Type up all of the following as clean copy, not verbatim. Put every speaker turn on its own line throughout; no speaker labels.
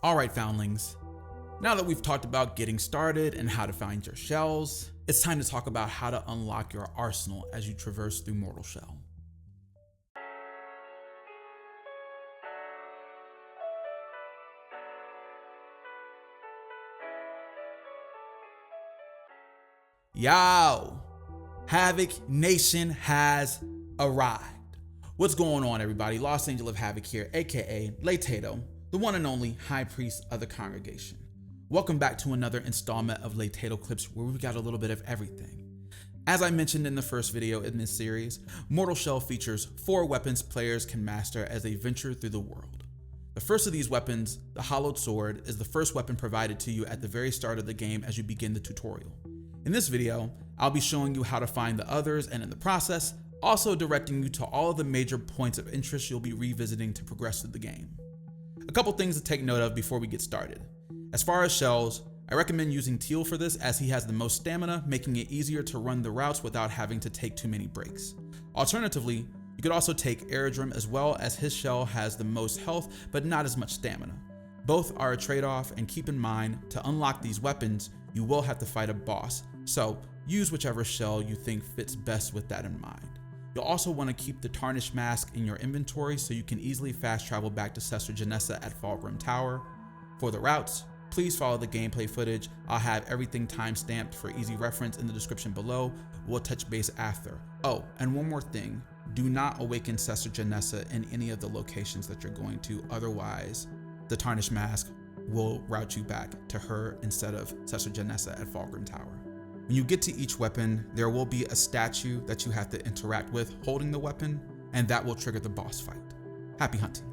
Alright Foundlings, now that we've talked about getting started and how to find your shells, it's time to talk about how to unlock your arsenal as you traverse through Mortal Shell. Yo! Havoc Nation has arrived. What's going on, everybody? Lost Angel of Havoc here, aka Leitato, the one and only High Priest of the Congregation. Welcome back to another installment of Leitato Clips where we've got a little bit of everything. As I mentioned in the first video in this series, Mortal Shell features 4 weapons players can master as they venture through the world. The first of these weapons, the Hollowed Sword, is the first weapon provided to you at the very start of the game as you begin the tutorial. In this video, I'll be showing you how to find the others, and in the process, also directing you to all of the major points of interest you'll be revisiting to progress through the game. A couple things to take note of before we get started. As far as shells, I recommend using Teal for this as he has the most stamina, making it easier to run the routes without having to take too many breaks. Alternatively, you could also take Aerodrome as well, as his shell has the most health but not as much stamina. Both are a trade-off, and keep in mind, to unlock these weapons, you will have to fight a boss, so use whichever shell you think fits best with that in mind. You'll also want to keep the Tarnished Mask in your inventory so you can easily fast travel back to Cesar Janessa at Fallgrim Tower. For the routes, please follow the gameplay footage. I'll have everything time-stamped for easy reference in the description below. We'll touch base after. Oh, and one more thing. Do not awaken Cesar Janessa in any of the locations that you're going to, otherwise the Tarnished Mask will route you back to her instead of Cesar Janessa at Fallgrim Tower. When you get to each weapon, there will be a statue that you have to interact with holding the weapon, and that will trigger the boss fight. Happy hunting.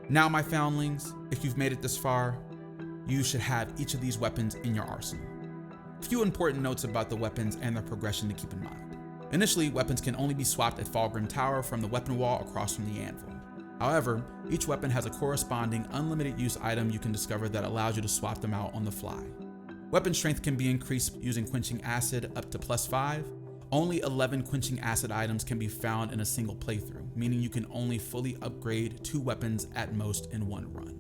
Now, my foundlings, if you've made it this far, you should have each of these weapons in your arsenal. A few important notes about the weapons and their progression to keep in mind. Initially, weapons can only be swapped at Foundling Tower from the weapon wall across from the anvil. However, each weapon has a corresponding unlimited use item you can discover that allows you to swap them out on the fly. Weapon strength can be increased using quenching acid up to +5. Only 11 quenching acid items can be found in a single playthrough, meaning you can only fully upgrade 2 weapons at most in one run.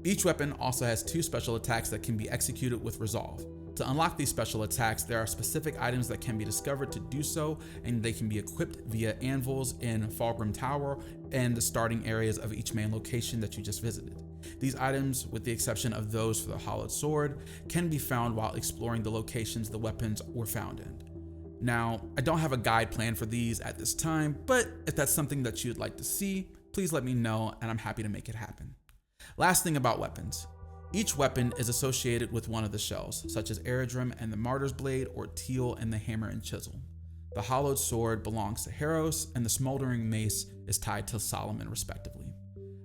Each weapon also has 2 special attacks that can be executed with resolve. To unlock these special attacks, there are specific items that can be discovered to do so, and they can be equipped via anvils in Foundling Tower and the starting areas of each main location that you just visited. These items, with the exception of those for the hollowed sword, can be found while exploring the locations the weapons were found in. Now, I don't have a guide plan for these at this time, but if that's something that you'd like to see, please let me know and I'm happy to make it happen. Last thing about weapons. Each weapon is associated with one of the shells, such as Aerodrome and the Martyr's Blade, or Teal and the Hammer and Chisel. The hollowed sword belongs to Heros, and the Smoldering Mace is tied to Solomon, respectively.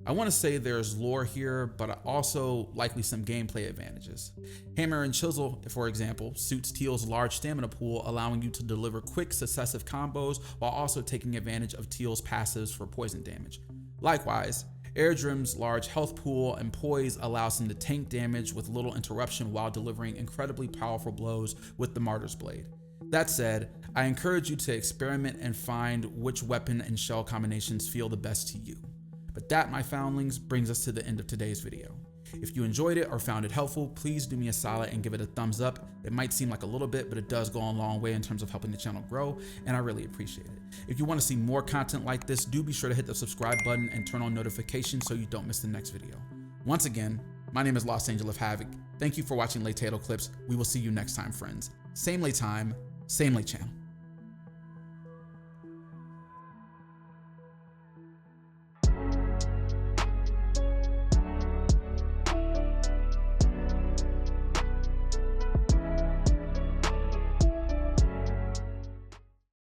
I want to say there's lore here, but also likely some gameplay advantages. Hammer and Chisel, for example, suits Teal's large stamina pool, allowing you to deliver quick successive combos while also taking advantage of Teal's passives for poison damage. Likewise, Aerodrome's large health pool and poise allows him to tank damage with little interruption while delivering incredibly powerful blows with the Martyr's Blade. That said, I encourage you to experiment and find which weapon and shell combinations feel the best to you. But that, my foundlings, brings us to the end of today's video. If you enjoyed it or found it helpful, please do me a solid and give it a thumbs up. It might seem like a little bit, but it does go a long way in terms of helping the channel grow, and I really appreciate it. If you want to see more content like this, do be sure to hit the subscribe button and turn on notifications so you don't miss the next video. Once again, my name is Lost Angel of Havoc. Thank you for watching Late Tato Clips. We will see you next time, friends. Same late time, same late channel.